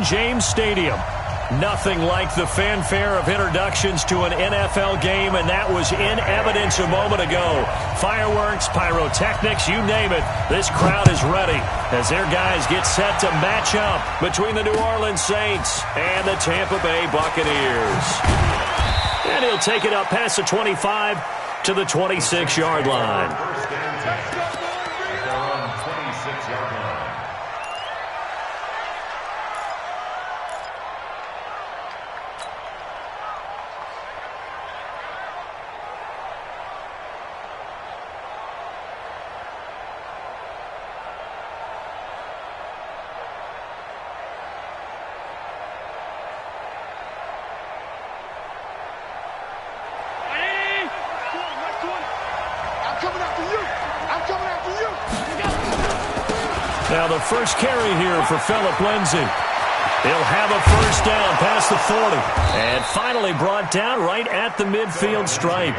Raymond James Stadium. Nothing like the fanfare of introductions to an NFL game, and that was in evidence a moment ago. Fireworks, pyrotechnics, you name it. This crowd is ready as their guys get set to match up between the New Orleans Saints and the Tampa Bay Buccaneers. And he'll take it up past the 25 to the 26-yard line. Now the first carry here for Phillip Lindsay. He'll have a first down past the 40. And finally brought down right at the midfield stripe.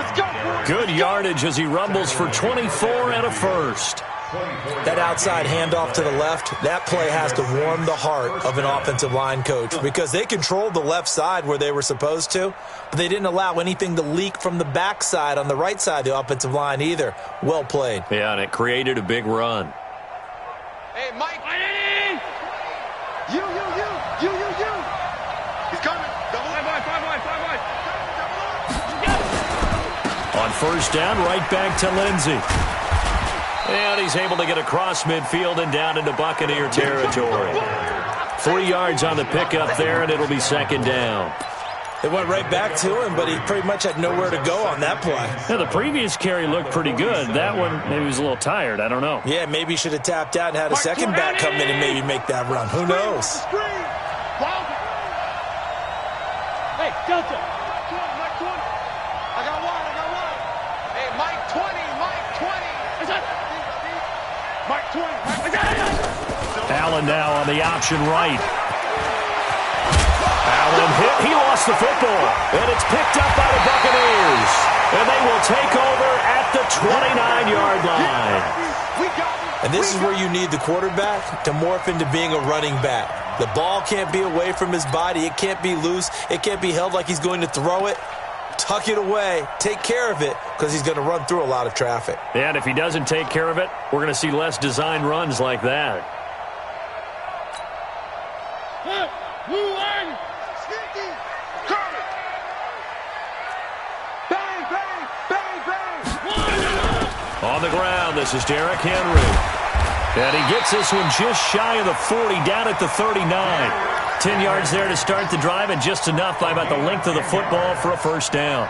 Good yardage as he rumbles for 24 and a first. That outside handoff to the left, that play has to warm the heart of an offensive line coach because they controlled the left side where they were supposed to, but they didn't allow anything to leak from the backside on the right side of the offensive line either. Well played. Yeah, and it created a big run. Hey, Mike. You. He's coming. Double. Five. On first down, right back to Lindsay. And he's able to get across midfield and down into Buccaneer territory. 3 yards on the pickup there, and it'll be second down. It went right back to him, but he pretty much had nowhere to go on that play. Yeah, the previous carry looked pretty good. That one, maybe he was a little tired. I don't know. Yeah, maybe he should have tapped out and had a second back come in and maybe make that run. Who knows? Hey, Delta. Mike 20. I got one. Hey, Mike 20. Mike 20. Allen now on the option right. Allen hit. He lost the football. And it's picked up by the Buccaneers. And they will take over at the 29-yard line. And this is where you need the quarterback to morph into being a running back. The ball can't be away from his body. It can't be loose. It can't be held like he's going to throw it. Tuck it away. Take care of it because he's going to run through a lot of traffic. Yeah, and if he doesn't take care of it, we're going to see less design runs like that. On the ground, this is Derrick Henry. And he gets this one just shy of the 40, down at the 39. 10 yards there to start the drive, and just enough by about the length of the football for a first down.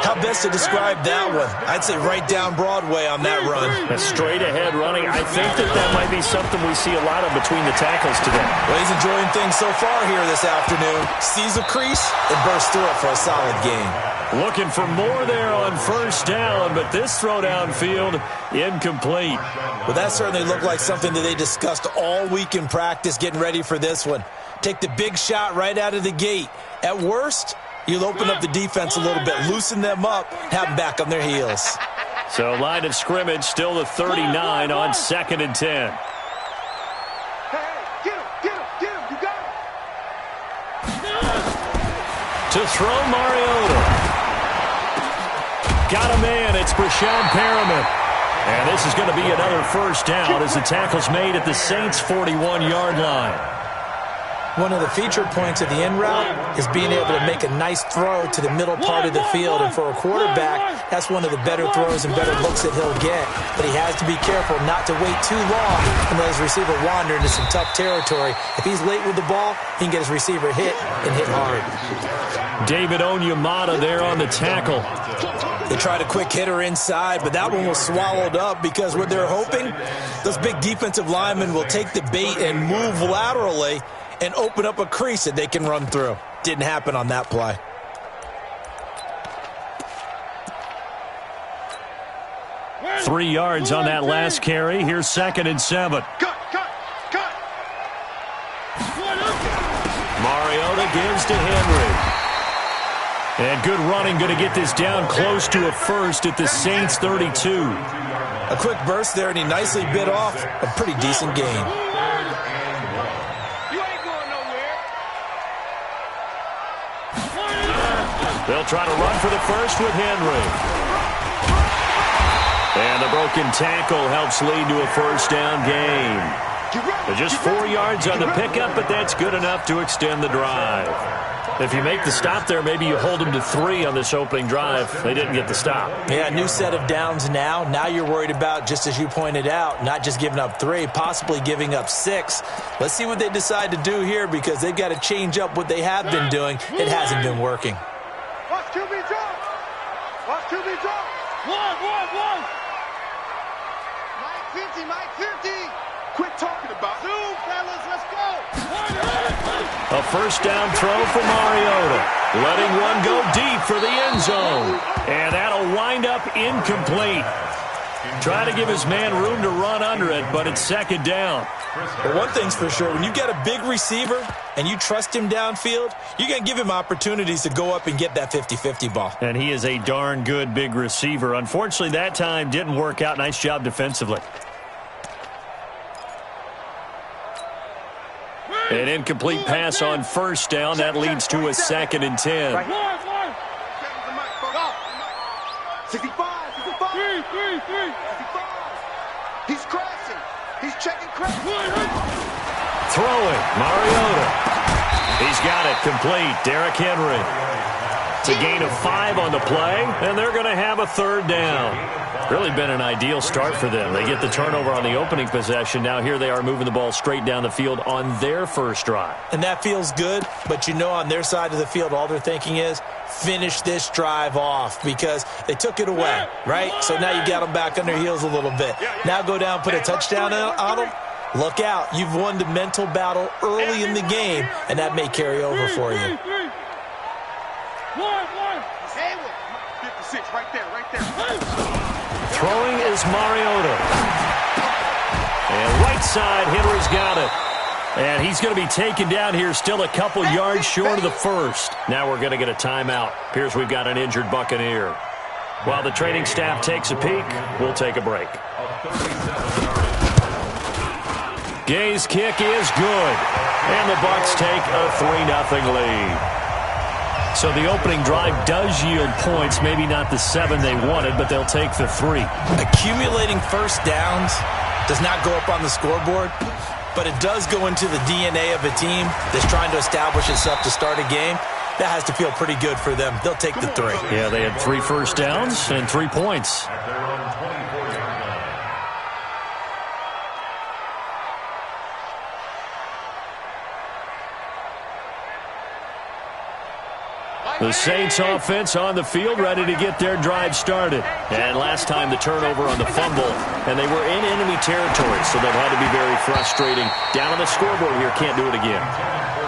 How best to describe that one? I'd say right down Broadway on that run. A straight-ahead running. I think that might be something we see a lot of between the tackles today. Well, he's enjoying things so far here this afternoon. Sees a crease and bursts through it for a solid gain. Looking for more there on first down, but this throw downfield incomplete. Well, that certainly looked like something that they discussed all week in practice getting ready for this one. Take the big shot right out of the gate. At worst, you'll open up the defense a little bit, loosen them up, have them back on their heels. So line of scrimmage still the 39 on 2nd and 10. Hey, get him, you got him. To throw Mariota. Got a man, it's Brashad Perriman. And this is going to be another first down as the tackle's made at the Saints' 41-yard line. One of the feature points of the in route is being able to make a nice throw to the middle part of the field. And for a quarterback, that's one of the better throws and better looks that he'll get. But he has to be careful not to wait too long and let his receiver wander into some tough territory. If he's late with the ball, he can get his receiver hit and hit hard. David Onyemata there on the tackle. They tried a quick hitter inside, but that one was swallowed up because what they're hoping, those big defensive linemen will take the bait and move laterally and open up a crease that they can run through. Didn't happen on that play. Three yards on that last carry. Here's 2nd and 7. Cut. Mariota gives to Henry. And good running, going to get this down close to a first at the Saints' 32. A quick burst there, and he nicely bit off a pretty decent gain. They'll try to run for the first with Henry. And the broken tackle helps lead to a first down gain. Just 4 yards on the pickup, but that's good enough to extend the drive. If you make the stop there, maybe you hold them to 3 on this opening drive. They didn't get the stop. Yeah, new set of downs now. Now you're worried about, just as you pointed out, not just giving up 3, possibly giving up 6. Let's see what they decide to do here, because they've got to change up what they have been doing. It hasn't been working. Watch QB drop. Watch QB drop. One. Mike 50, Mike 50. Quit talking about it. 2, fellas, let's go. A first down throw for Mariota. Letting one go deep for the end zone. And that'll wind up incomplete. Try to give his man room to run under it, but it's second down. But one thing's for sure, when you've got a big receiver and you trust him downfield, you're going to give him opportunities to go up and get that 50-50 ball. And he is a darn good big receiver. Unfortunately, that time didn't work out. Nice job defensively. An incomplete pass on first down. That leads to a 2nd and 10. 65. He's crashing. He's checking crash. Throwing, Mariota. He's got it complete. Derrick Henry. It's a gain of 5 on the play, and they're going to have a third down. Really been an ideal start for them. They get the turnover on the opening possession. Now here they are moving the ball straight down the field on their first drive. And that feels good, but you know on their side of the field, all they're thinking is finish this drive off, because they took it away, right? So now you got them back on their heels a little bit. Now go down, put a touchdown on them. Look out. You've won the mental battle early in the game, and that may carry over for you. 56, right there. Throwing is Mariota. And right side, Henry's got it. And he's going to be taken down here, still a couple yards short of the first. Now we're going to get a timeout. Appears we've got an injured Buccaneer. While the training staff takes a peek, we'll take a break. Gay's kick is good. And the Bucs take a 3-0 lead. So the opening drive does yield points, maybe not the 7 they wanted, but they'll take the 3. Accumulating first downs does not go up on the scoreboard, but it does go into the DNA of a team that's trying to establish itself to start a game. That has to feel pretty good for them. They'll take the 3. Yeah, they had 3 first downs and 3 points. The Saints offense on the field, ready to get their drive started. And last time the turnover on the fumble, and they were in enemy territory, so they've had to be very frustrating. Down on the scoreboard here, can't do it again.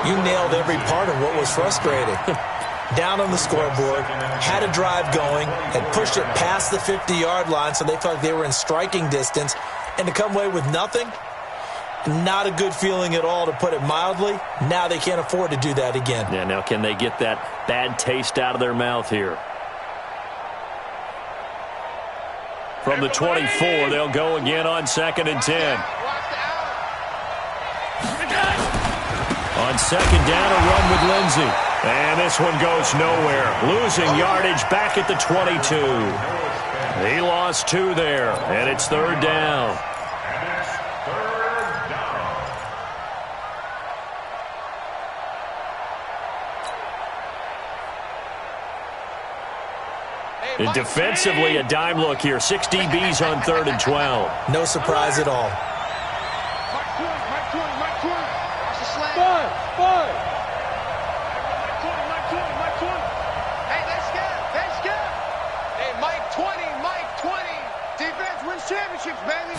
You nailed every part of what was frustrating. Down on the scoreboard, had a drive going, had pushed it past the 50-yard line, so they felt like they were in striking distance, and to come away with nothing, not a good feeling at all, to put it mildly. Now they can't afford to do that again. Yeah, now can they get that bad taste out of their mouth here? From the 24, they'll go again on 2nd and 10. On 2nd down, a run with Lindsey. And this one goes nowhere. Losing yardage back at the 22. He lost 2 there, and it's 3rd down. And defensively, a dime look here. 6 DBs on 3rd and 12. No surprise at all. Hey, they scared. Hey, Mike 20. Defense wins championships, baby.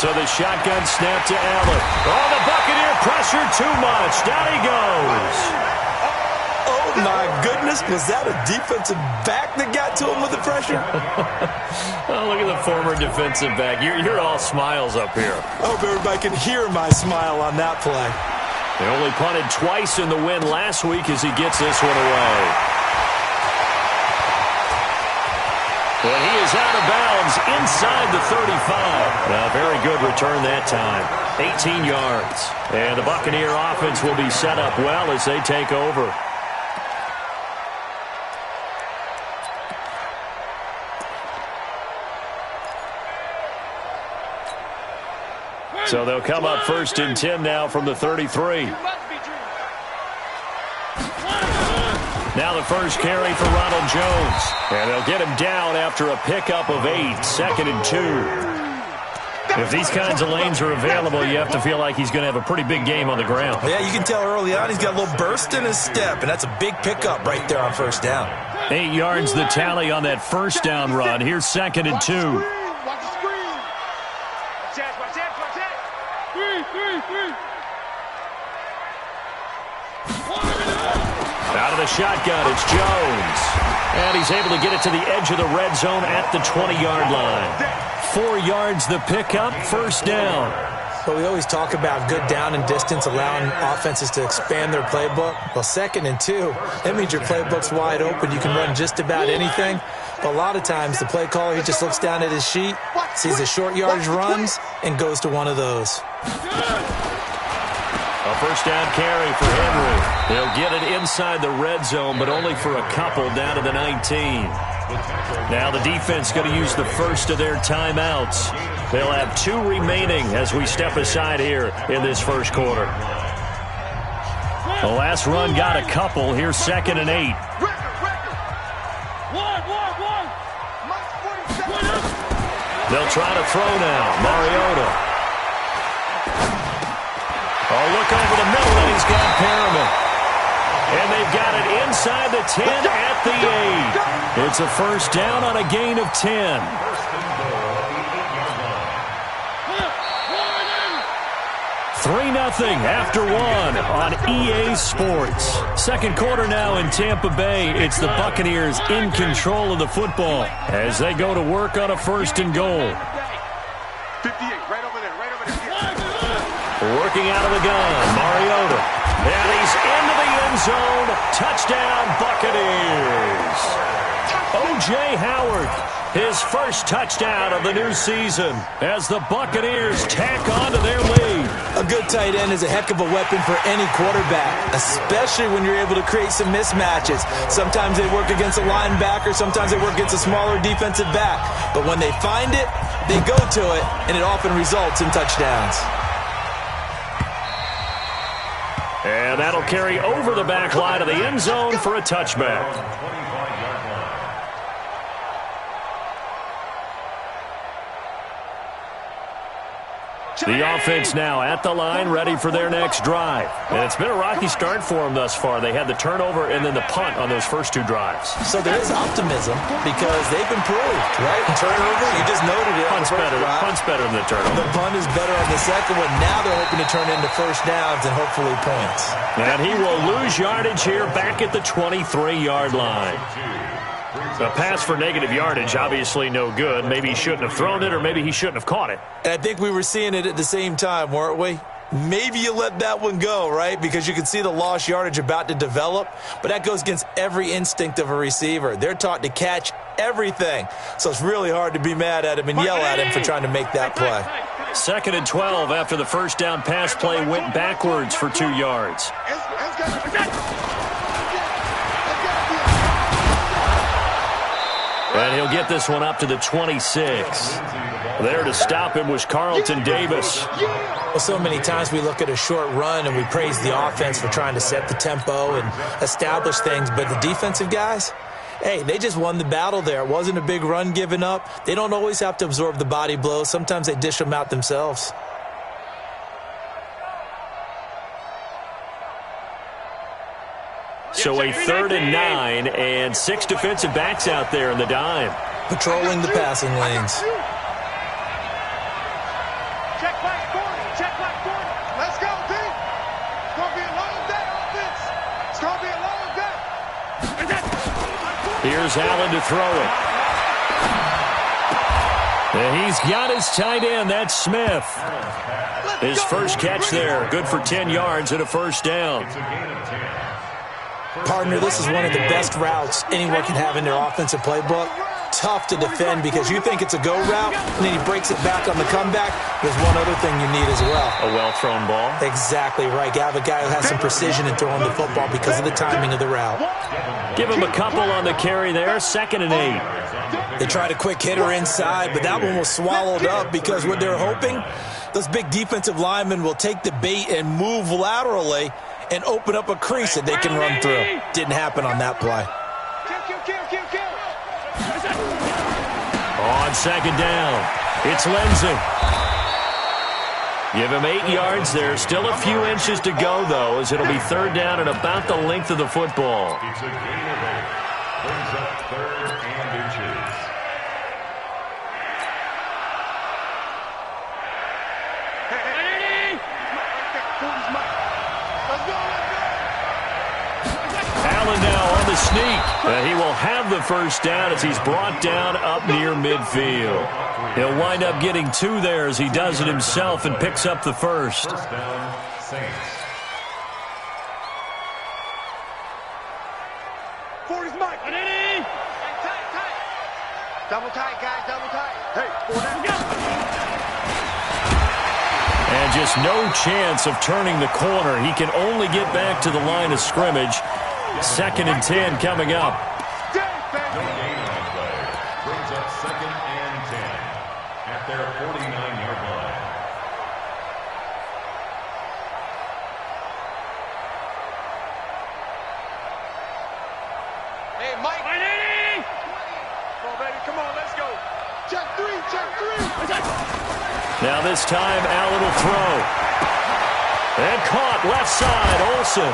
So the shotgun snap to Allen. Oh, the Buccaneer pressure too much. Down he goes. Oh, my goodness. Was that a defensive back that got to him with the pressure? Oh, look at the former defensive back. You're all smiles up here. I hope everybody can hear my smile on that play. They only punted twice in the win last week as he gets this one away. And he is out of bounds inside the 35. A very good return that time. 18 yards. And the Buccaneer offense will be set up well as they take over. So they'll come up 1st and 10 now from the 33. Now the first carry for Ronald Jones. And they'll get him down after a pickup of 8, 2nd and 2. If these kinds of lanes are available, you have to feel like he's going to have a pretty big game on the ground. Yeah, you can tell early on he's got a little burst in his step, and that's a big pickup right there on 1st down. 8 yards the tally on that 1st down run. Here's 2nd and 2. Watch the screen. Watch it. Three. Out of the shotgun, it's Jones. And he's able to get it to the edge of the red zone at the 20-yard line. 4 yards the pickup, 1st down. But we always talk about good down and distance, allowing offenses to expand their playbook. Well, 2nd and 2, that means your playbook's wide open. You can run just about anything. But a lot of times, the play caller, he just looks down at his sheet, sees the short yardage runs, and goes to one of those. A 1st down carry for Henry. They'll get it inside the red zone, but only for a couple down to the 19. Now the defense going to use the first of their timeouts. They'll have 2 remaining as we step aside here in this first quarter. The last run got a couple. Here's 2nd and 8. They'll try to throw now. Mariota. Oh, look over the middle, and he's got Perriman. And they've got it inside the 10 at the 8. It's a 1st down on a gain of 10. 3-0 after 1 on EA Sports. Second quarter now in Tampa Bay. It's the Buccaneers in control of the football as they go to work on a 1st and goal. 58, right over there. Working out of the gun, Mariota. And he's into the end zone. Touchdown, Buccaneers. O.J. Howard, his first touchdown of the new season as the Buccaneers tack on to their lead. A good tight end is a heck of a weapon for any quarterback, especially when you're able to create some mismatches. Sometimes they work against a linebacker, sometimes they work against a smaller defensive back. But when they find it, they go to it, and it often results in touchdowns. And that'll carry over the back line of the end zone for a touchback. The offense now at the line, ready for their next drive. And it's been a rocky start for them thus far. They had the turnover and then the punt on those first 2 drives. So there is optimism because they've improved, right? Turnover, you just noted it. Punt's better than the turnover. The punt is better on the second one. Now they're hoping to turn into 1st downs and hopefully points. And he will lose yardage here back at the 23-yard line. A pass for negative yardage, obviously no good. Maybe he shouldn't have thrown it, or maybe he shouldn't have caught it. And I think we were seeing it at the same time, weren't we? Maybe you let that one go, right? Because you can see the lost yardage about to develop. But that goes against every instinct of a receiver. They're taught to catch everything. So it's really hard to be mad at him and yell at him for trying to make that play. 2nd and 12 after the 1st down pass play went backwards for 2 yards. And he'll get this one up to the 26. There to stop him was Carlton Davis. Well, so many times we look at a short run and we praise the offense for trying to set the tempo and establish things. But the defensive guys, hey, they just won the battle there. It wasn't a big run given up. They don't always have to absorb the body blows. Sometimes they dish them out themselves. So a 3rd and 9 and 6 defensive backs out there in the dime. Patrolling the passing lanes. Check back corner. Let's go, D. It's going to be a long day, offense. It's going to be a long day. Here's Allen to throw it. And he's got his tight end. That's Smith. His first catch there. Good for 10 yards and a 1st down. Partner, this is one of the best routes anyone can have in their offensive playbook. Tough to defend because you think it's a go route, and then he breaks it back on the comeback. There's one other thing you need as well. A well-thrown ball. Exactly right. You have a guy who has some precision in throwing the football because of the timing of the route. Give him a couple on the carry there. 2nd and 8. They tried a quick hitter inside, but that one was swallowed up because what they're hoping Those big defensive linemen will take the bait and move laterally and open up a crease that they can run through. Didn't happen on that play. On second down, it's Lindsay. Give him 8 yards there. Still a few inches to go, though, as it'll be third down and about the length of the football. It's a gain of 8. Brings up 3rd and inches. Allen now on the sneak. He will have the first down as he's brought down up near midfield. He'll wind up getting 2 there as he does it himself and picks up the first. First down, Saints. 40's Mike. Tight. Double tight, guys, double tight. Hey, 4 down. And just no chance of turning the corner. He can only get back to the line of scrimmage. 2nd and 10 coming up. No gain on the play. Brings up 2nd and 10 at their 49-yard line. Hey, Mike. Come on, baby, come on, let's go. Check 3, check 3. Now this time, Allen will throw. And caught left side, Olsen.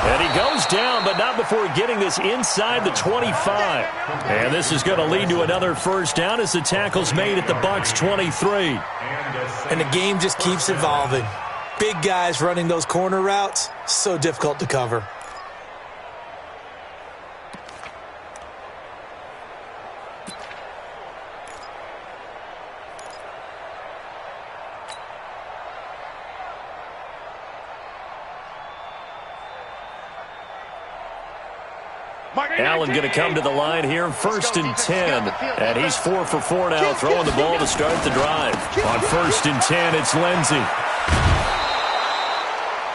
And he goes down, but not before getting this inside the 25. And this is going to lead to another first down as the tackle's made at the Bucs 23. And the game just keeps evolving. Big guys running those corner routes, so difficult to cover. Allen going to come to the line here, 1st and 10. And he's 4 for 4 now, throwing the ball to start the drive. On 1st and 10, it's Lindsay.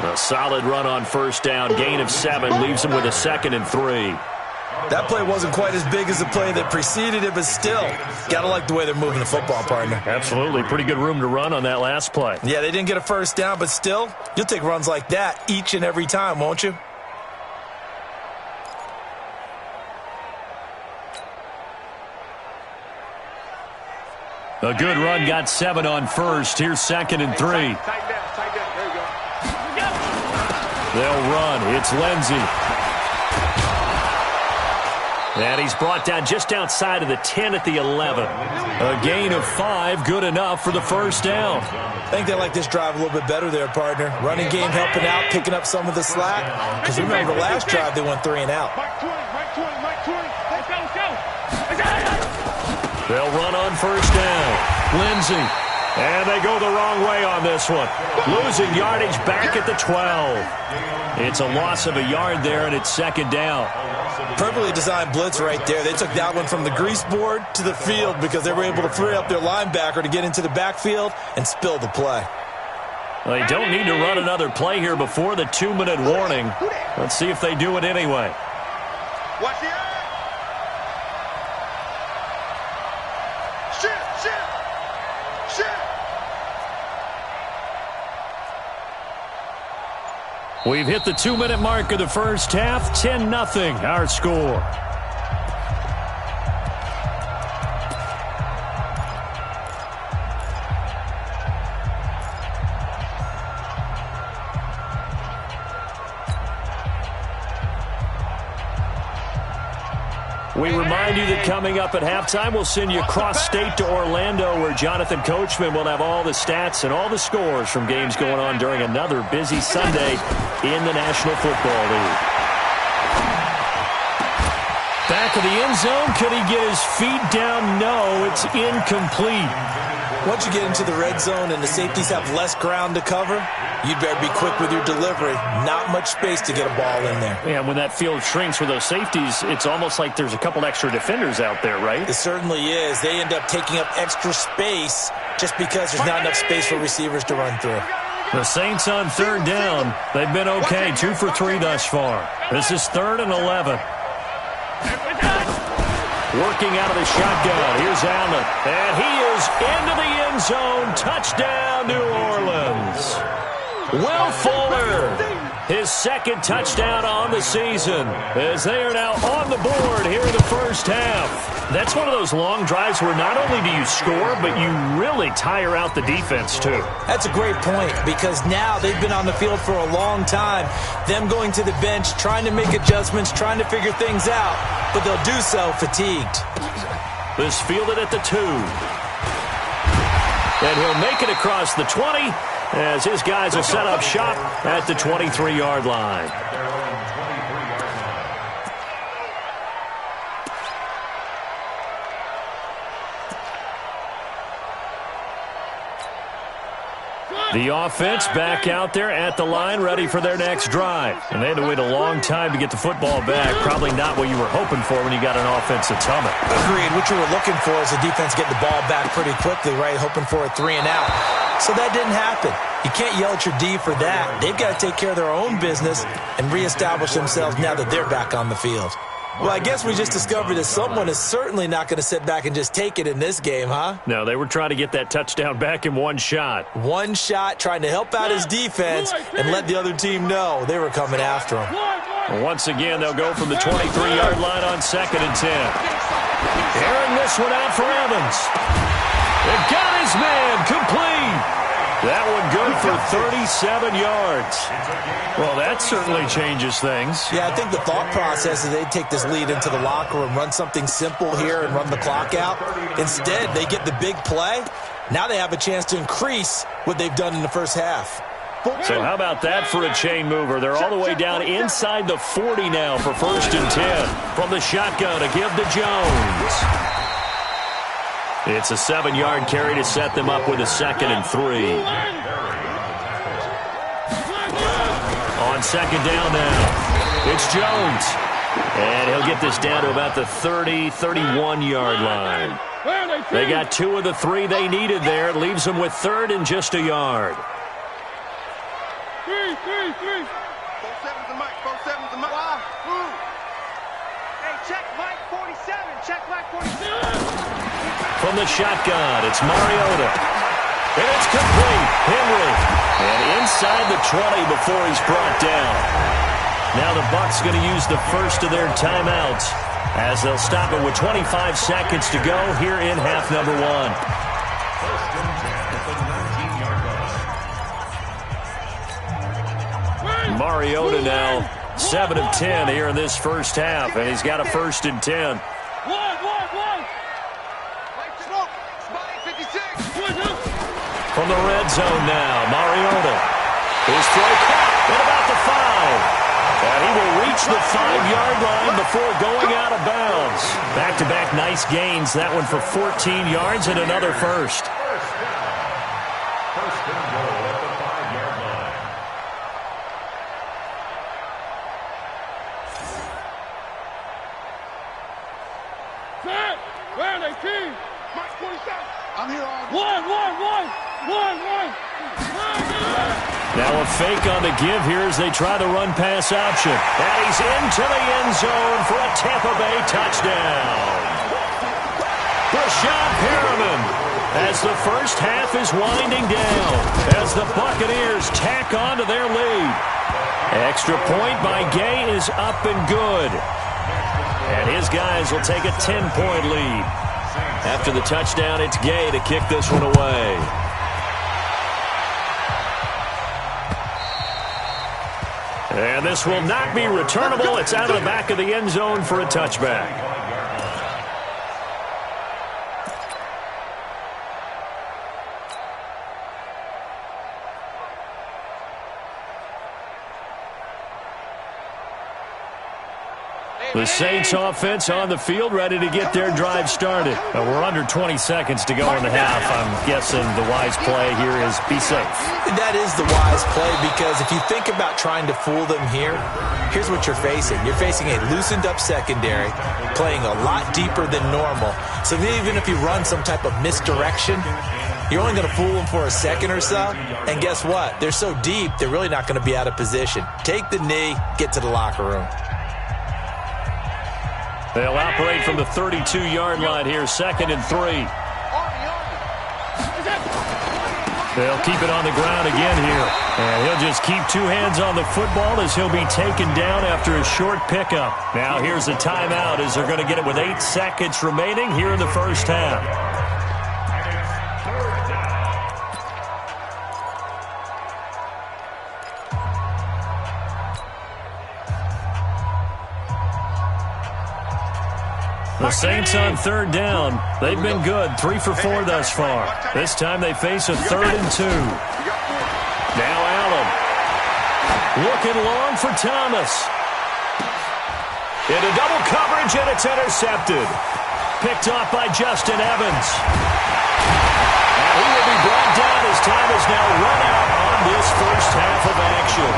A solid run on first down, gain of 7, leaves him with a 2nd and 3. That play wasn't quite as big as the play that preceded it, but still, got to like the way they're moving the football, partner. Absolutely. Pretty good room to run on that last play. Yeah, they didn't get a first down, but still, you'll take runs like that each and every time, won't you? A good run, got 7 on first. Here's 2nd and 3. Tight down, there you go. They'll run. It's Lindsay. And he's brought down just outside of the 10 at the 11. A gain of 5, good enough for the first down. I think they like this drive a little bit better there, partner. Running game helping out, picking up some of the slack. Because remember, the last drive they went 3 and out. Mike 20, Mike 20, Mike 20. Let's go, let's go. They'll run on first down. Lindsay. And they go the wrong way on this one. Losing yardage back at the 12. It's a loss of a yard there, and it's 2nd down. Perfectly designed blitz right there. They took that one from the grease board to the field because they were able to free up their linebacker to get into the backfield and spill the play. Well, they don't need to run another play here before the 2-minute warning. Let's see if they do it anyway. Watch the eye. We've hit the 2-minute mark of the first half. 10-0 our score. We remind you that coming up at halftime, we'll send you cross-state to Orlando, where Jonathan Coachman will have all the stats and all the scores from games going on during another busy Sunday in the National Football League. Back of the end zone. Could he get his feet down? No, it's incomplete. Once you get into the red zone and the safeties have less ground to cover, you'd better be quick with your delivery. Not much space to get a ball in there. Yeah, when that field shrinks for those safeties, it's almost like there's a couple extra defenders out there, right? It certainly is. They end up taking up extra space just because there's not enough space for receivers to run through. The Saints on 3rd down. They've been okay, 2 for 3 thus far. This is 3rd and 11. Working out of the shotgun. Here's Allen. And he is into the end zone. Touchdown, New Orleans. Will Fuller, his second touchdown on the season, as they are now on the board here in the first half. That's one of those long drives where not only do you score, but you really tire out the defense, too. That's a great point, because now they've been on the field for a long time. Them going to the bench, trying to make adjustments, trying to figure things out, but they'll do so fatigued. This fielded at the 2. And he'll make it across the 20, as his guys will set up shop at the 23-yard line. The offense back out there at the line, ready for their next drive. And they had to wait a long time to get the football back. Probably not what you were hoping for when you got an offense that's humming. Agreed. What you were looking for is the defense getting the ball back pretty quickly, right? Hoping for a 3 and out. So that didn't happen. You can't yell at your D for that. They've got to take care of their own business and reestablish themselves now that they're back on the field. Well, I guess we just discovered that someone is certainly not going to sit back and just take it in this game, huh? No, they were trying to get that touchdown back in one shot. One shot, trying to help out his defense and let the other team know they were coming after him. Once again, they'll go from the 23-yard line on 2nd and 10. Airing this one out for Evans. It got his man complete. That one good for 37 yards. Well, that certainly changes things. Yeah, I think the thought process is they'd take this lead into the locker room, run something simple here and run the clock out. Instead, they get the big play. Now they have a chance to increase what they've done in the first half. So how about that for a chain mover? They're all the way down inside the 40 now for 1st and 10. From the shotgun to give to Jones. It's a 7-yard carry to set them up with a 2nd and 3. On 2nd down now, it's Jones. And he'll get this down to about the 30, 31-yard line. They got 2 of the 3 they needed there. It leaves them with 3rd and just a yard. 4-7's the mic. 4-7's the mic. Hey, check mic 47. Check mic 47. From the shotgun, it's Mariota. And it's complete. Henry. And inside the 20 before he's brought down. Now the Bucs going to use the first of their timeouts as they'll stop it with 25 seconds to go here in half number 1. 1st and 10 at the 19-yard line. Mariota now 7 of 10 here in this first half, and he's got a 1st and 10. From the red zone now, Mariota. His throw caught at about the 5. And he will reach the 5-yard line before going out of bounds. Back-to-back nice gains. That one for 14 yards and another first. 1st and goal at the 5-yard line. Set. Where are they, team? Mark 27. I'm here all Now a fake on the give here as they try the run-pass option. And he's into the end zone for a Tampa Bay touchdown. Brashad Perriman as the first half is winding down as the Buccaneers tack on to their lead. Extra point by Gay is up and good. And his guys will take a 10-point lead. After the touchdown, it's Gay to kick this one away. And this will not be returnable. It's out of the back of the end zone for a touchback. The Saints offense on the field, ready to get their drive started. We're under 20 seconds to go in the half. I'm guessing the wise play here is be safe. That is the wise play, because if you think about trying to fool them here, here's what you're facing. You're facing a loosened up secondary, playing a lot deeper than normal. So even if you run some type of misdirection, you're only going to fool them for a second or so. And guess what? They're so deep, they're really not going to be out of position. Take the knee, get to the locker room. They'll operate from the 32-yard line here, 2nd and 3. They'll keep it on the ground again here. And he'll just keep 2 hands on the football as he'll be taken down after a short pickup. Now here's a timeout as they're going to get it with 8 seconds remaining here in the first half. The Saints on 3rd down. They've been good, 3 for 4 thus far. This time they face a 3rd and 2. Now Allen. Looking long for Thomas. Into double coverage, and it's intercepted. Picked off by Justin Evans. And he will be brought down as time is now run out on this first half of action.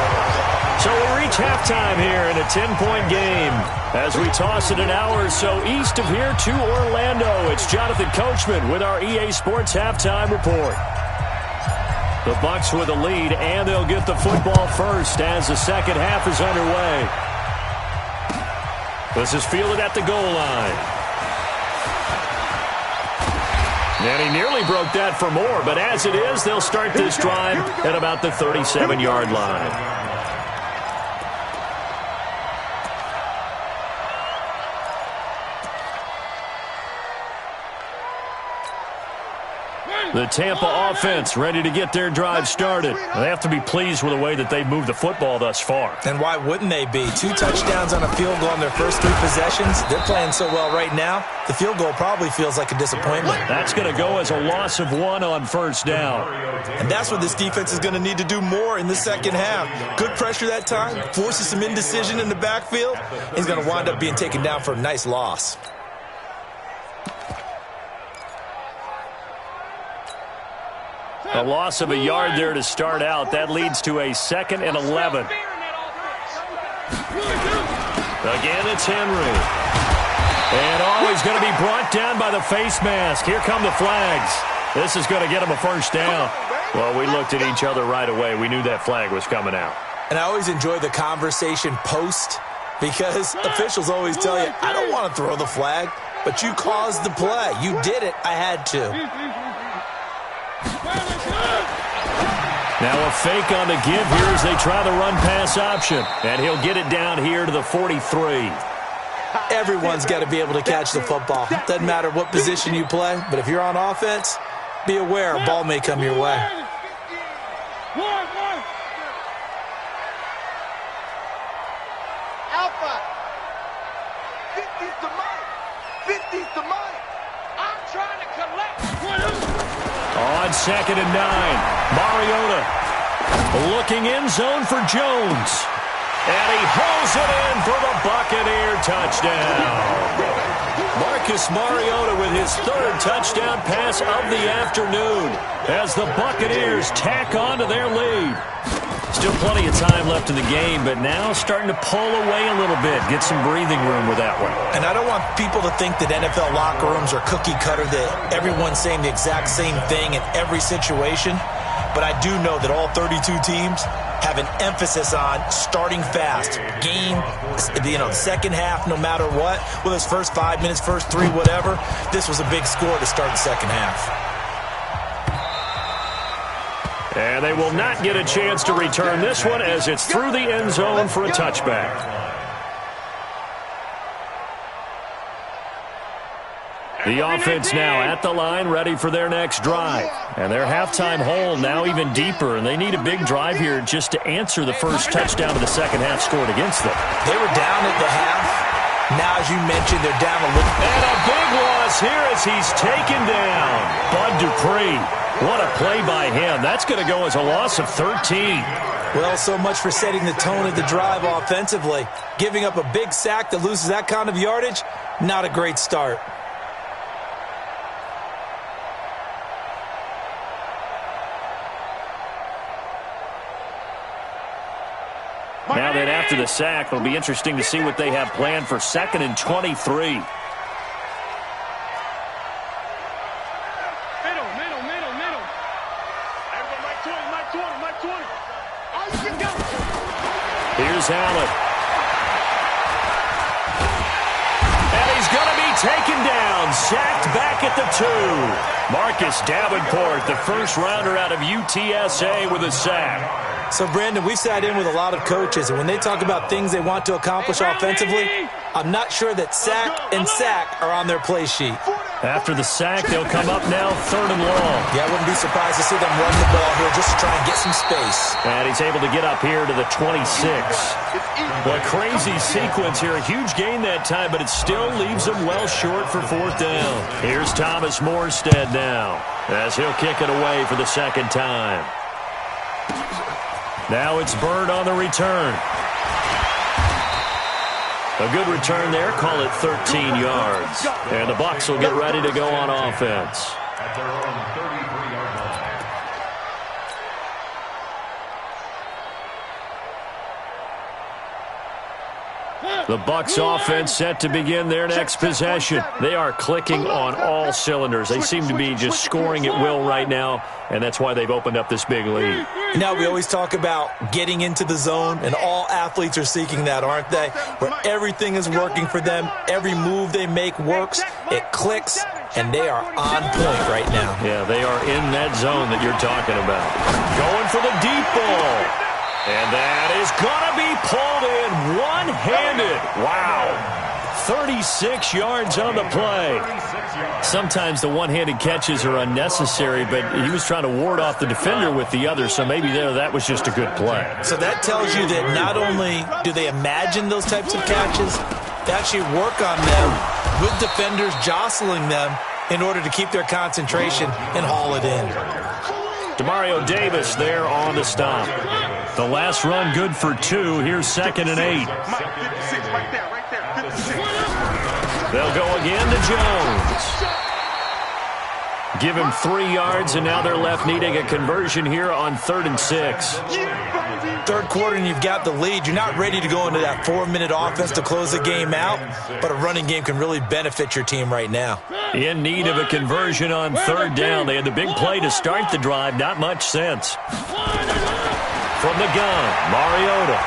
So we reach halftime here in a 10-point game. As we toss it an hour or so east of here to Orlando, it's Jonathan Coachman with our EA Sports Halftime Report. The Bucs with a lead, and they'll get the football first as the second half is underway. This is fielded at the goal line. And he nearly broke that for more, but as it is, they'll start this drive at about the 37-yard line. The Tampa offense ready to get their drive started. They have to be pleased with the way that they've moved the football thus far. And why wouldn't they be? 2 touchdowns on a field goal on their first 3 possessions. They're playing so well right now, the field goal probably feels like a disappointment. That's going to go as a loss of 1 on first down. And that's what this defense is going to need to do more in the second half. Good pressure that time, forces some indecision in the backfield. He's going to wind up being taken down for a nice loss. A loss of a yard there to start out. That leads to a 2nd and 11. Again, it's Henry. And he's going to be brought down by the face mask. Here come the flags. This is going to get him a first down. Well, we looked at each other right away. We knew that flag was coming out. And I always enjoy the conversation post because officials always tell you, I don't want to throw the flag, but you caused the play. You did it. I had to. Now a fake on the give here as they try the run-pass option. And he'll get it down here to the 43. Everyone's got to be able to catch the football. Doesn't matter what position you play, but if you're on offense, be aware a ball may come your way. Alpha. 50's the money. 50's the money. I'm trying to collect. On 2nd and 9. Mariota looking in zone for Jones. And he hauls it in for the Buccaneer touchdown. Marcus Mariota with his 3rd touchdown pass of the afternoon as the Buccaneers tack on to their lead. Still plenty of time left in the game, but now starting to pull away a little bit, get some breathing room with that one. And I don't want people to think that NFL locker rooms are cookie cutter, that everyone's saying the exact same thing in every situation. But I do know that all 32 teams have an emphasis on starting fast. Game, the second half, no matter what, whether it's first 5 minutes, first 3, whatever, this was a big score to start the second half. And they will not get a chance to return this one as it's through the end zone for a touchback. The offense now at the line, ready for their next drive. And their halftime hole now even deeper, and they need a big drive here just to answer the first touchdown of the second half scored against them. They were down at the half. Now, as you mentioned, they're down a little. And a big loss here as he's taken down. Bud Dupree. What a play by him. That's going to go as a loss of 13. Well, so much for setting the tone of the drive offensively. Giving up a big sack that loses that kind of yardage, not a great start. Now that after the sack, it'll be interesting to see what they have planned for 2nd and 23. Here's Allen. And he taken down, sacked back at the 2. Marcus Davenport, the first rounder out of UTSA with a sack. So, Brandon, we've sat in with a lot of coaches, and when they talk about things they want to accomplish offensively, I'm not sure that sack and sack are on their play sheet. After the sack, they'll come up now 3rd and long. Yeah, I wouldn't be surprised to see them run the ball here just to try and get some space. And he's able to get up here to the 26. What a crazy sequence here. A huge gain that time, but it still leaves them well short for 4th down. Here's Thomas Morstead now, as he'll kick it away for the 2nd time. Now it's Bird on the return. A good return there. Call it 13 yards. And the Bucs will get ready to go on offense. At their own 33-yard line. The Bucs offense set to begin their next possession. They are clicking on all cylinders. They seem to be just scoring at will right now, and that's why they've opened up this big lead. Now, we always talk about getting into the zone, and all athletes are seeking that, aren't they? Where everything is working for them, every move they make works, it clicks, and they are on point right now. Yeah, they are in that zone that you're talking about. Going for the deep ball. And that is going to be pulled in one-handed. Wow. 36 yards on the play. Sometimes the one-handed catches are unnecessary, but he was trying to ward off the defender with the other, so maybe that was just a good play. So that tells you that not only do they imagine those types of catches, they actually work on them with defenders jostling them in order to keep their concentration and haul it in. Demario Davis there on the stop. The last run good for 2. Here's 2nd and 8. They'll go again to Jones. Give him 3 yards, and now they're left needing a conversion here on 3rd and 6. 3rd quarter, and you've got the lead. You're not ready to go into that 4-minute offense to close the game out, but a running game can really benefit your team right now. In need of a conversion on 3rd down. They had the big play to start the drive. Not much sense. From the gun, Mariota.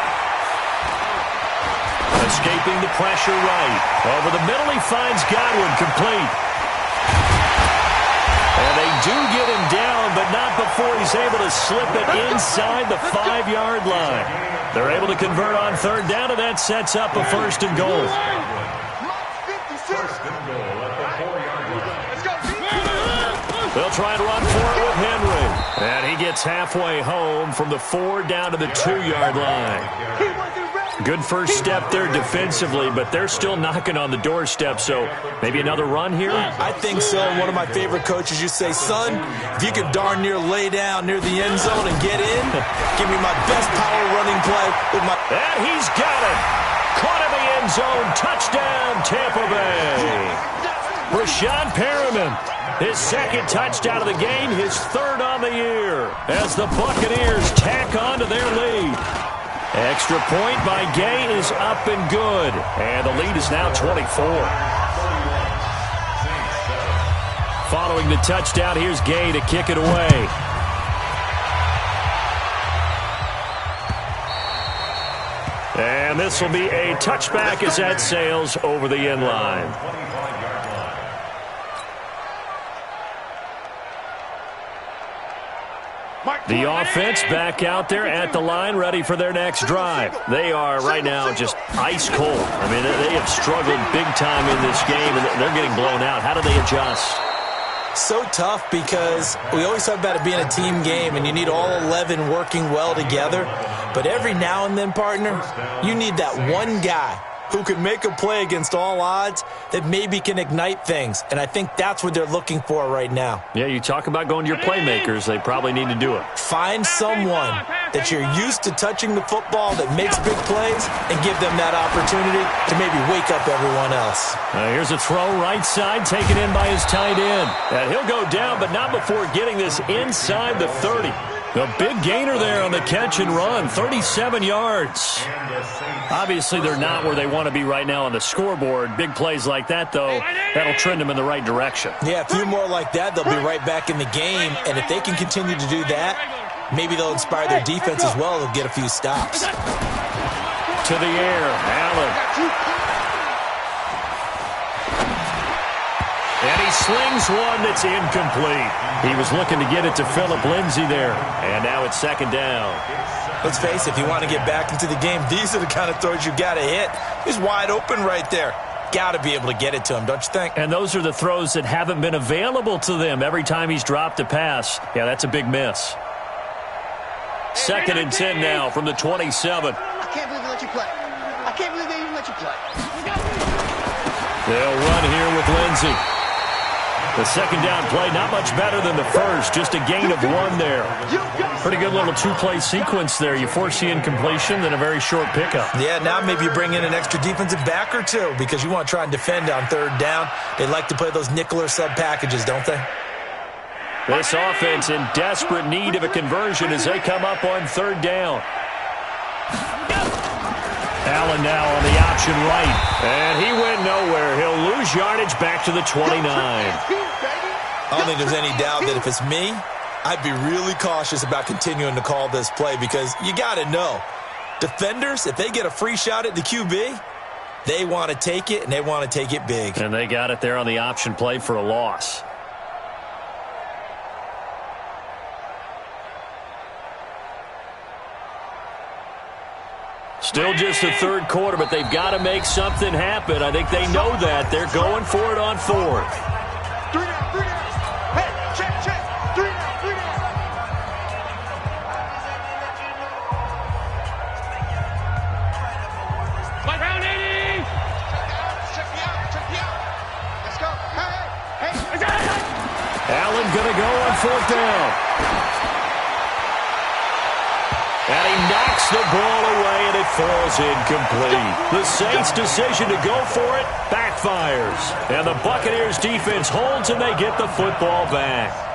Escaping the pressure right. Over the middle, he finds Godwin complete. And they do get him down, but not before he's able to slip it inside the 5-yard line. They're able to convert on 3rd down, and that sets up a 1st and goal. 1st and goal at the 4-yard line. They'll try and run for it with Henry. And he gets halfway home from the 4 down to the 2-yard line. Good first step there defensively, but they're still knocking on the doorstep, so maybe another run here? I think so. One of my favorite coaches used to say, son, if you could darn near lay down near the end zone and get in, give me my best power running play with my... And he's got it. Caught in the end zone. Touchdown, Tampa Bay. Rashad Perriman, his 2nd touchdown of the game, his 3rd on the year, as the Buccaneers tack on to their lead. Extra point by Gay is up and good. And the lead is now 24. Following the touchdown, here's Gay to kick it away. And this will be a touchback as that sails over the end line. The offense back out there at the line, ready for their next drive. They are right now just ice cold. I mean, they have struggled big time in this game, and they're getting blown out. How do they adjust? So tough because we always talk about it being a team game, and you need all 11 working well together. But every now and then, partner, you need that one guy who can make a play against all odds that maybe can ignite things. And I think that's what they're looking for right now. Yeah, you talk about going to your playmakers. They probably need to do it. Find someone that you're used to touching the football that makes big plays and give them that opportunity to maybe wake up everyone else. Here's a throw right side taken in by his tight end. And he'll go down, but not before getting this inside the 30. The big gainer there on the catch and run, 37 yards. Obviously, they're not where they want to be right now on the scoreboard. Big plays like that, though, that'll trend them in the right direction. Yeah, a few more like that, they'll be right back in the game. And if they can continue to do that, maybe they'll inspire their defense as well. They'll get a few stops. To the air, Allen. slings one that's incomplete. He was looking to get it to Phillip Lindsay there. And now it's second down. Let's face it, if you want to get back into the game, these are the kind of throws you got to hit. He's wide open right there. Got to be able to get it to him, don't you think? And those are the throws that haven't been available to them every time he's dropped a pass. Yeah, that's a big miss. Second and 10 now from the 27. I can't believe they let you play. I can't believe they even let you play. They'll run here with Lindsay. The second down play, not much better than the first, just a gain of one there. Pretty good little two-play sequence there. You force the incompletion, then a very short pickup. Yeah, now maybe you bring in an extra defensive back or two because you want to try and defend on third down. They like to play those nickel or sub packages, don't they? This offense in desperate need of a conversion as they come up on third down. Allen now on the option right. And he went nowhere. He'll lose yardage back to the 29. I don't think there's any doubt that if it's me, I'd be really cautious about continuing to call this play because you got to know, defenders, if they get a free shot at the QB, they want to take it, and they want to take it big. And they got it there on the option play for a loss. Still just the third quarter, but they've got to make something happen. I think they know that. They're going for it on fourth. 3 down, 3 down. Hey, check, check. 3 down, 3 down. Round 80. Check me out, check me out. Let's go. Hey, hey. Allen going to go on fourth down. And he knocks the ball away, and it falls incomplete. The Saints' decision to go for it backfires. And the Buccaneers' defense holds, and they get the football back.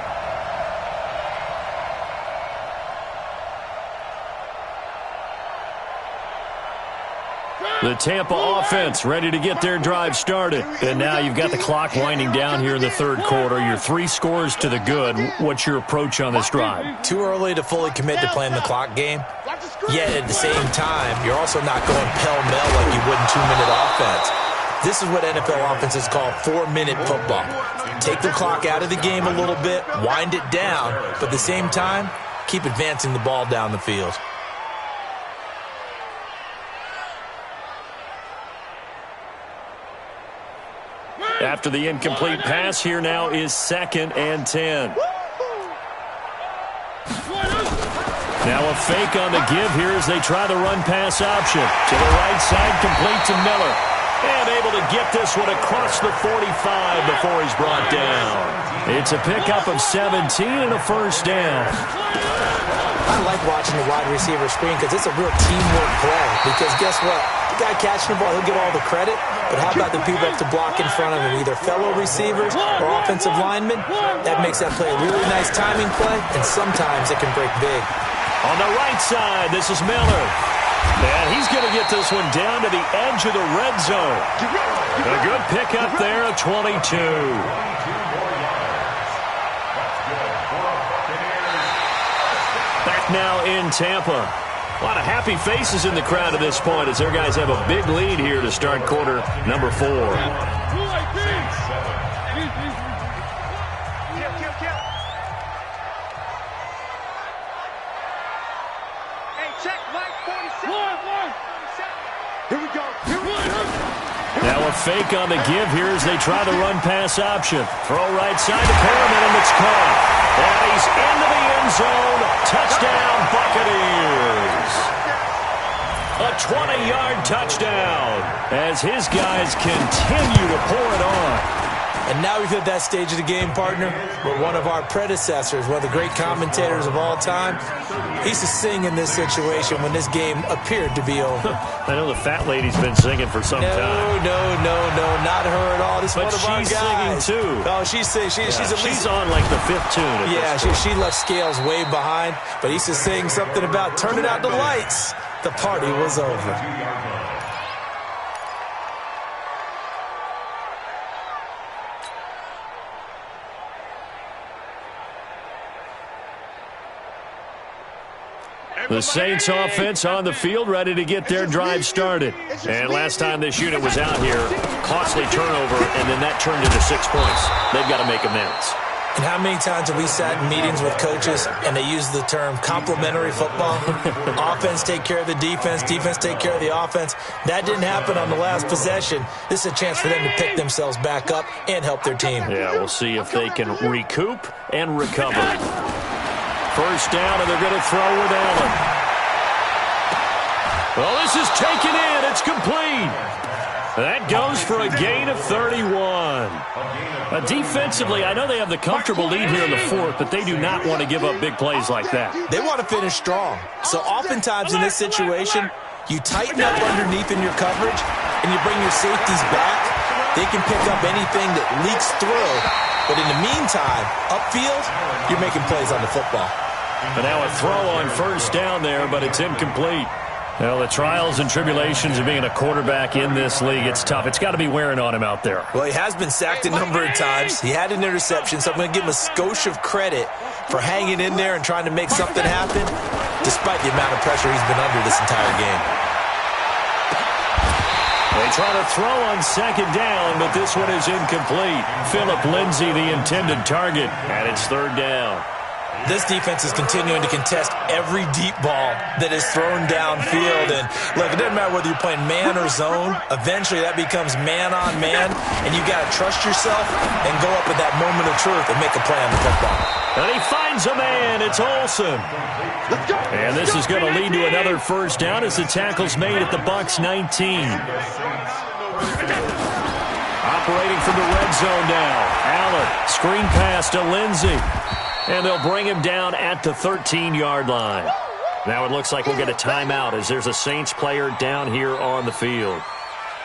The Tampa offense ready to get their drive started. And now you've got the clock winding down here in the third quarter. Your 3 scores to the good. What's your approach on this drive? Too early to fully commit to playing the clock game. Yet at the same time, you're also not going pell-mell like you would in 2-minute offense. This is what NFL offenses call 4-minute football. Take the clock out of the game a little bit, wind it down, but at the same time, keep advancing the ball down the field. After the incomplete pass, here now is second and 10. Now a fake on the give here as they try the run-pass option. To the right side, complete to Miller. And able to get this one across the 45 before he's brought down. It's a pickup of 17 and a first down. I like watching the wide receiver screen because it's a real teamwork play. Because guess what? The guy catching the ball, he'll get all the credit. But how about the people who have to block in front of him, either fellow receivers or offensive linemen? That makes that play a really nice timing play, and sometimes it can break big. On the right side, this is Miller. And he's going to get this one down to the edge of the red zone. A good pickup there of 22. Back now in Tampa. A lot of happy faces in the crowd at this point as their guys have a big lead here to start quarter number 4. Here we go. Here we go. Now a fake on the give here as they try the run-pass option. Throw right side to Perriman, and it's caught. And he's into the end zone. Touchdown, Buccaneers. A 20-yard touchdown as his guys continue to pour it on. And now we've hit that stage of the game, partner, where one of our predecessors, one of the great commentators of all time, he used to sing in this situation when this game appeared to be over. I know the fat lady's been singing for some time. No, not her at all. This is one of our guys. But she's singing too. Oh, she's singing. She's on like the 5th tune. She left Scales way behind, but he used to sing something about turning out the lights. The party was over. The Saints offense on the field, ready to get their drive started. And last time this unit was out here, costly turnover, and then that turned into 6 points. They've got to make amends. And how many times have we sat in meetings with coaches and they use the term complementary football? Offense take care of the defense, defense take care of the offense. That didn't happen on the last possession. This is a chance for them to pick themselves back up and help their team. Yeah, we'll see if they can recoup and recover. First down, and they're going to throw with Allen. Well, this is taken in. It's complete. That goes for a gain of 31. Defensively, I know they have the comfortable lead here in the fourth, but they do not want to give up big plays like that. They want to finish strong. So oftentimes in this situation, you tighten up underneath in your coverage, and you bring your safeties back. They can pick up anything that leaks through. But in the meantime, upfield, you're making plays on the football. And now a throw on first down there, but it's incomplete. Well, the trials and tribulations of being a quarterback in this league, it's tough. It's got to be wearing on him out there. Well, he has been sacked a number of times. He had an interception, so I'm going to give him a skosh of credit for hanging in there and trying to make something happen, despite the amount of pressure he's been under this entire game. They try to throw on second down, but this one is incomplete. Phillip Lindsay, the intended target, and it's third down. This defense is continuing to contest every deep ball that is thrown downfield. And, look, it doesn't matter whether you're playing man or zone. Eventually, that becomes man-on-man, and you got to trust yourself and go up at that moment of truth and make a play on the football. And he finds a man. It's Olsen. And this is going to lead to another first down as the tackle's made at the Bucs 19. Operating from the red zone now. Allen, screen pass to Lindsay. And they'll bring him down at the 13-yard line. Now it looks like we'll get a timeout as there's a Saints player down here on the field.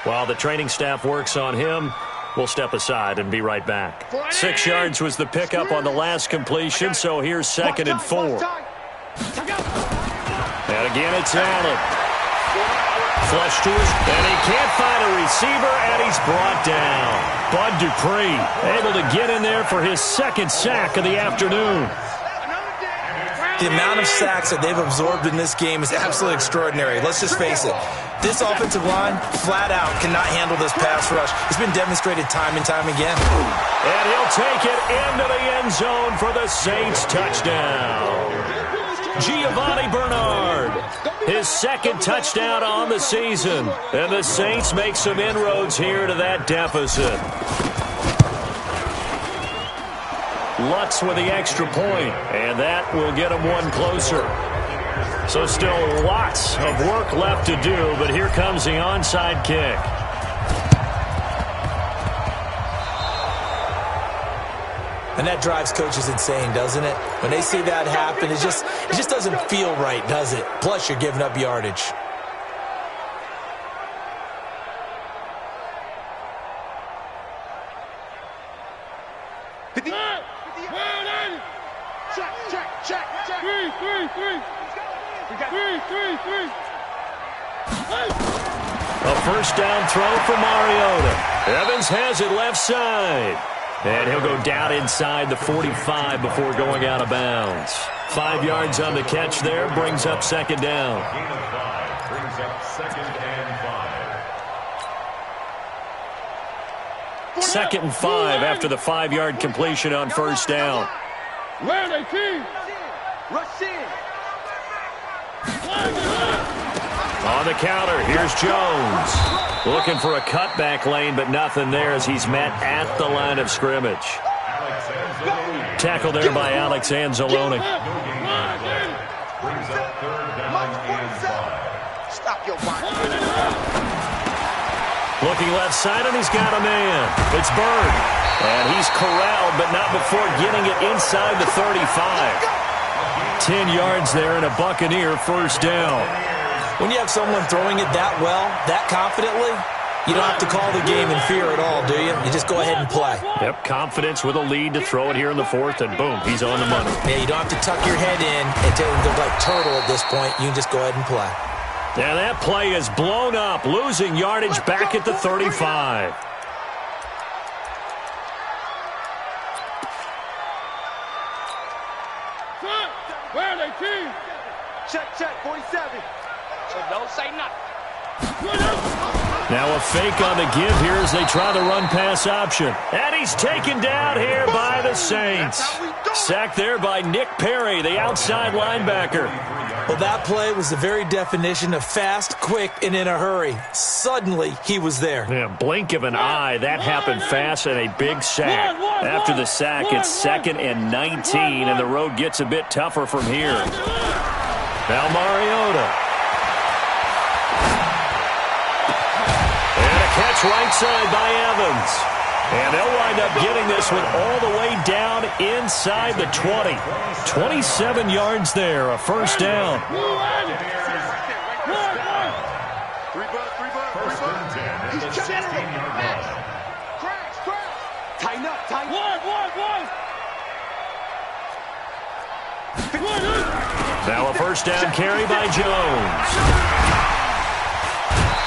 While the training staff works on him, we'll step aside and be right back. 6 yards was the pickup on the last completion, so here's 2nd and 4. And again, it's Allen. Flush to his, and he can't find a receiver, and he's brought down. Bud Dupree able to get in there for his 2nd sack of the afternoon. The amount of sacks that they've absorbed in this game is absolutely extraordinary. Let's just face it. This offensive line, flat out, cannot handle this pass rush. It's been demonstrated time and time again. And he'll take it into the end zone for the Saints touchdown. Giovanni Bernard, his 2nd touchdown on the season. And the Saints make some inroads here to that deficit. Lutz with the extra point, and that will get him one closer. So still lots of work left to do, but here comes the onside kick. And that drives coaches insane, doesn't it? When they see that happen, it just doesn't feel right, does it? Plus, you're giving up yardage. Check. A first down throw for Mariota. Evans has it left side. And he'll go down inside the 45 before going out of bounds. 5 yards on the catch there, brings up 2nd down. Gain of 5 brings up 2nd and 5. 2nd and 5 after the 5-yard completion on first down. Where they team? Rush in. On the counter, here's Jones. Looking for a cutback lane, but nothing there as he's met at the line of scrimmage. Tackle there by Alex Anzalone. Brings up 3rd down and 5. Stop your body. Looking left side, and he's got a man. It's Bird. And he's corralled, but not before getting it inside the 35. 10 yards there and a Buccaneer first down. When you have someone throwing it that well, that confidently, you don't have to call the game in fear at all, do you? You just go ahead and play. Yep, confidence with a lead to throw it here in the 4th, and boom, he's on the money. Yeah, you don't have to tuck your head in and tell him to go like turtle at this point. You can just go ahead and play. And that play is blown up, losing yardage back at the 35. Where they team? Check. Now a fake on the give here as they try the run-pass option. And he's taken down here by the Saints. Sacked there by Nick Perry, the outside linebacker. Well, that play was the very definition of fast, quick, and in a hurry. Suddenly, he was there. Yeah, blink of an eye, that happened fast and a big sack. After the sack, it's 2nd and 19, and the road gets a bit tougher from here. Now Mariota. And a catch right side by Evans. And they'll wind up getting this one all the way down inside the 20. 27 yards there, a first down. Now a first down carry by Jones.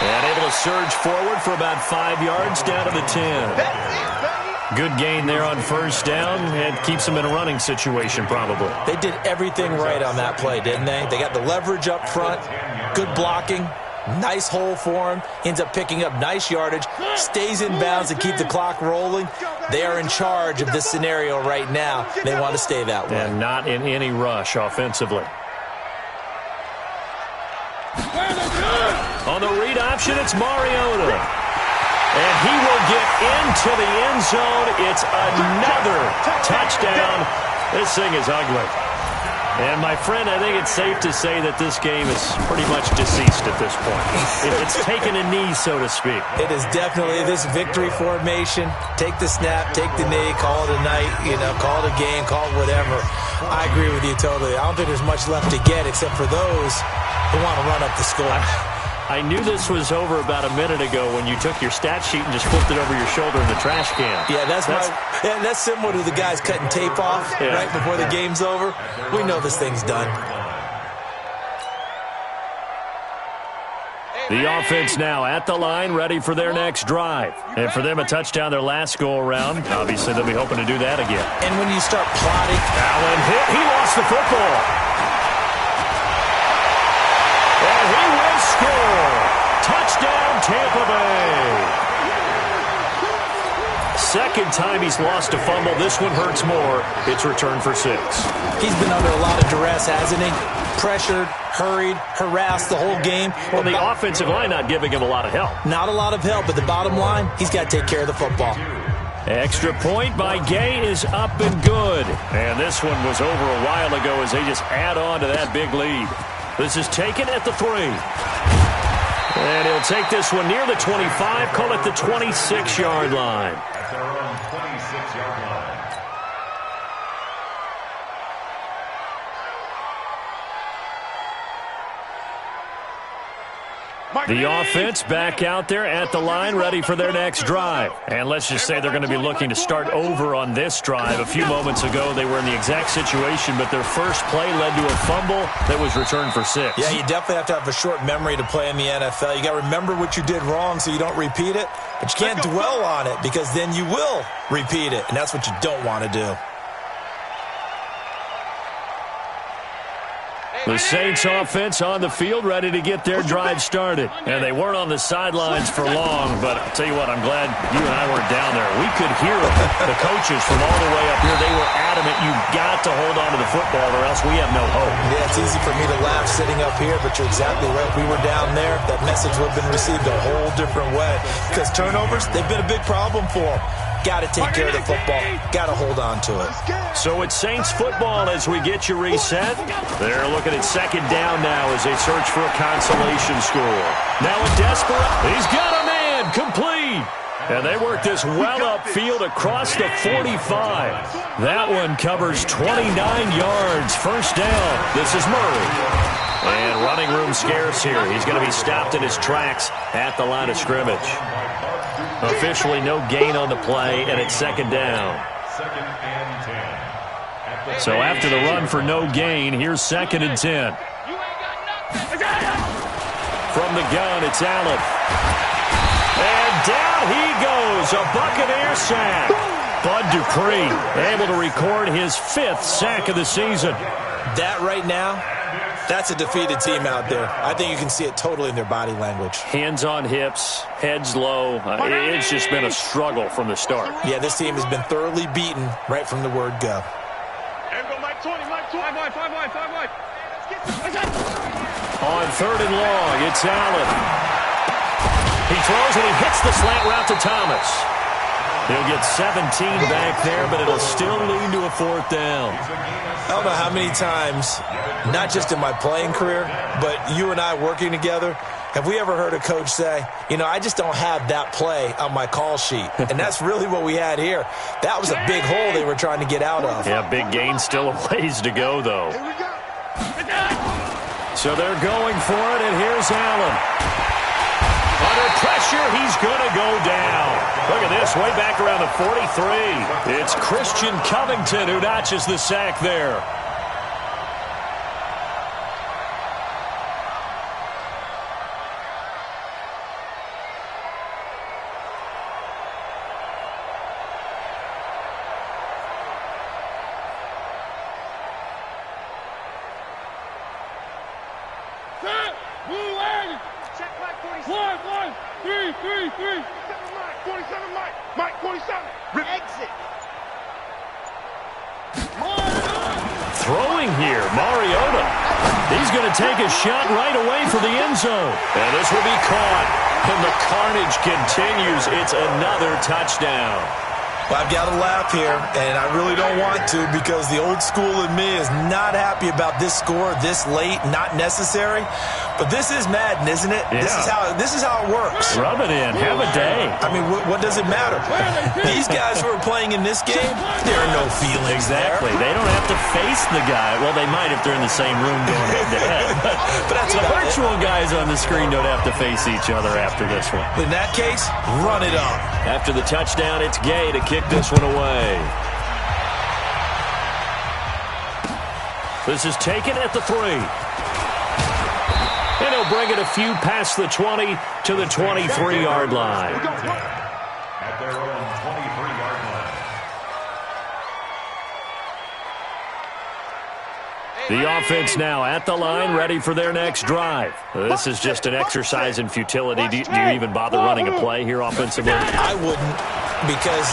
And able to surge forward for about 5 yards down to the 10. Good gain there on first down, and keeps them in a running situation probably. They did everything right on that play, didn't they? They got the leverage up front, good blocking, nice hole for him, ends up picking up nice yardage, stays in bounds to keep the clock rolling. They are in charge of this scenario right now. They want to stay that way. And not in any rush offensively. On the read option, it's Mariota. And he will get into the end zone. It's another touchdown. This thing is ugly. And, my friend, I think it's safe to say that this game is pretty much deceased at this point. It's taken a knee, so to speak. It is definitely this victory formation. Take the snap, take the knee, call it a night, call it a game, call it whatever. I agree with you totally. I don't think there's much left to get except for those who want to run up the score. I knew this was over about a minute ago when you took your stat sheet and just flipped it over your shoulder in the trash can. Yeah, that's similar to the guys cutting tape off right before the game's over. We know this thing's done. The offense now at the line, ready for their next drive. And for them, a touchdown their last go-around. Obviously, they'll be hoping to do that again. And when you start plotting... Allen hit. He lost the football. And he will score. Touchdown, Tampa Bay. Second time he's lost a fumble. This one hurts more. It's returned for 6. He's been under a lot of duress, hasn't he? Pressured, hurried, harassed the whole game. Well, the offensive line not giving him a lot of help. Not a lot of help, but the bottom line, he's got to take care of the football. Extra point by Gay is up and good. And this one was over a while ago as they just add on to that big lead. This is taken at the 3. And he'll take this one near the 25, call it the 26-yard line. At their own 26-yard line. The offense back out there at the line, ready for their next drive. And let's just say they're going to be looking to start over on this drive. A few moments ago, they were in the exact situation, but their first play led to a fumble that was returned for 6. Yeah, you definitely have to have a short memory to play in the NFL. You got to remember what you did wrong so you don't repeat it, but you can't dwell on it because then you will repeat it, and that's what you don't want to do. The Saints offense on the field, ready to get their drive started. And they weren't on the sidelines for long, but I'll tell you what, I'm glad you and I weren't down there. We could hear the coaches from all the way up here. They were adamant, you've got to hold on to the football or else we have no hope. Yeah, it's easy for me to laugh sitting up here, but you're exactly right. If we were down there, that message would have been received a whole different way. Because turnovers, they've been a big problem for them. Got to take care of the football. Got to hold on to it. So it's Saints football as we get you reset. They're looking at second down now as they search for a consolation score. Now a desperate. He's got a man. Complete. And they work this well upfield across the 45. That one covers 29 yards. First down. This is Murray. And running room scarce here. He's going to be stopped in his tracks at the line of scrimmage. Officially no gain on the play, and it's second down. Second and 10. So after the run for no gain, here's second and 10. From the gun, it's Allen. And down he goes, a Buccaneer sack. Bud Dupree able to record his 5th sack of the season. That right now That's a defeated team out there. I think you can see it totally in their body language. Hands on hips, heads low. It's just been a struggle from the start. Yeah, this team has been thoroughly beaten right from the word go. Mike 20, Mike 20. 5 wide. On 3rd and long, it's Allen. He throws and he hits the slant route to Thomas. He'll get 17 back there, but it'll still lead to a 4th down. I don't know how many times, not just in my playing career, but you and I working together, have we ever heard a coach say, you know, I just don't have that play on my call sheet. And that's really what we had here. That was a big hole they were trying to get out of. Yeah, big gain, still a ways to go, though. So they're going for it, and here's Allen. Under pressure, he's going to go down. Look at this, way back around the 43. It's Christian Covington who notches the sack there. Mike 47. Exit. Throwing here, Mariota. He's going to take a shot right away for the end zone. And this will be caught. And the carnage continues. It's another touchdown. Well, I've got to laugh here, and I really don't want to because the old school in me is not happy about this score this late, not necessary. But this is Madden, isn't it? Yeah. This is how it works. Rub it in. Have a day. I mean, what does it matter? These guys who are playing in this game, there are no feelings Exactly. there. They don't have to face the guy. Well, they might if they're in the same room going head-to-head. But that's the about virtual guys on the screen don't have to face each other after this one. In that case, run it up. After the touchdown, it's Gay to kick this one away. This is taken at the 3. And he'll bring it a few past the 20 to the 23-yard line. At their own 23-yard line. The offense now at the line, ready for their next drive. This is just an exercise in futility. Do you even bother running a play here offensively? I wouldn't, because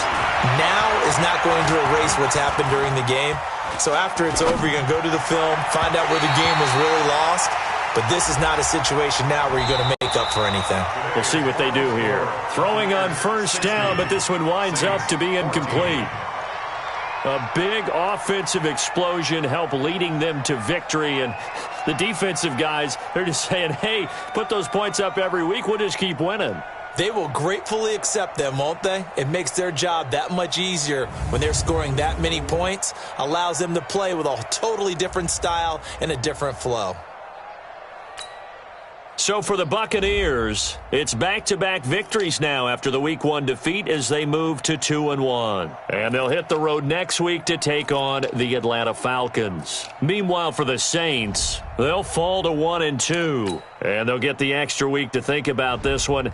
now is not going to erase what's happened during the game. So after it's over, you're going to go to the film, find out where the game was really lost. But this is not a situation now where you're going to make up for anything. We'll see what they do here. Throwing on 1st down, but this one winds up to be incomplete. A big offensive explosion helped leading them to victory. And the defensive guys, they're just saying, hey, put those points up every week. We'll just keep winning. They will gratefully accept them, won't they? It makes their job that much easier when they're scoring that many points. Allows them to play with a totally different style and a different flow. So for the Buccaneers, it's back-to-back victories now after the Week 1 defeat as they move to 2-1. And they'll hit the road next week to take on the Atlanta Falcons. Meanwhile, for the Saints, they'll fall to 1-2. And they'll get the extra week to think about this one